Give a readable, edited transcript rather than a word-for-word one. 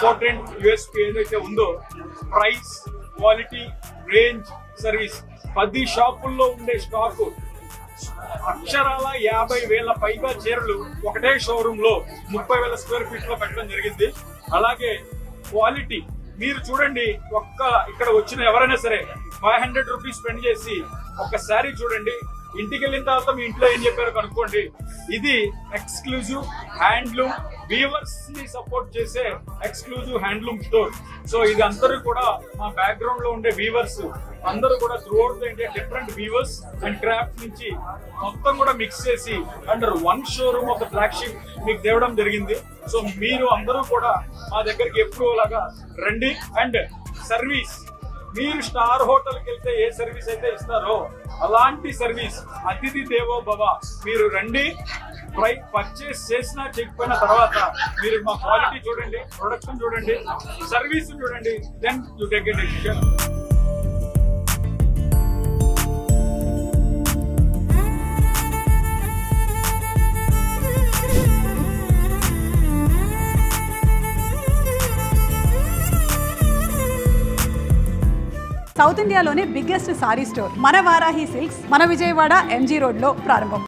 Important USP ఏదైతే ఉందో price, quality, range, service. 10 షాపుల్లో ఉండే స్టాకు అక్షరాల 50,000 పైగా చీరలు ఒకటే షోరూమ్ లో 30,000 స్క్వేర్ ఫీట్ లో పెట్టడం జరిగింది. అలాగే క్వాలిటీ మీరు చూడండి, ఇక్కడ వచ్చిన ఎవరైనా సరే 500 రూపీస్ స్పెండ్ చేసి ఒక శారీ చూడండి, ఇంటికి వెళ్ళిన తర్వాత మీ ఇంట్లో ఏం చెప్పారో కనుక్కోండి. ఇది ఎక్స్క్లూజివ్ హ్యాండ్లూమ్ వీవర్స్ ని సపోర్ట్ చేసే ఎక్స్క్లూజివ్ హ్యాండ్లూమ్ స్టోర్. సో ఇది అందరూ కూడా మా బ్యాక్గ్రౌండ్ లో ఉండే వీవర్స్ అందరూ కూడా throughout the India different weavers and craft నుంచి మొత్తం కూడా మిక్స్ చేసి అండర్ వన్ షోరూమ్ ఒక ఫ్లాగ్షిప్ మీకు తేవడం జరిగింది. సో మీరు అందరూ కూడా మా దగ్గరికి ఎప్పుడు లాగా రండి. అండ్ సర్వీస్, మీరు స్టార్ హోటల్కి వెళ్తే ఏ సర్వీస్ అయితే ఇస్తారో అలాంటి సర్వీస్, అతిథి దేవో భవ. మీరు రండి, పర్చేస్ చేసినా చేయకపోయిన తర్వాత మీరు మా క్వాలిటీ చూడండి, ప్రొడక్షన్ చూడండి, సర్వీస్ చూడండి, then you take a decision. South ఇండియాలోనే బిగ్గెస్ట్ సారీ స్టోర్ మన వారాహి సిల్క్స్ మన విజయవాడ ఎంజీ రోడ్ లో ప్రారంభం.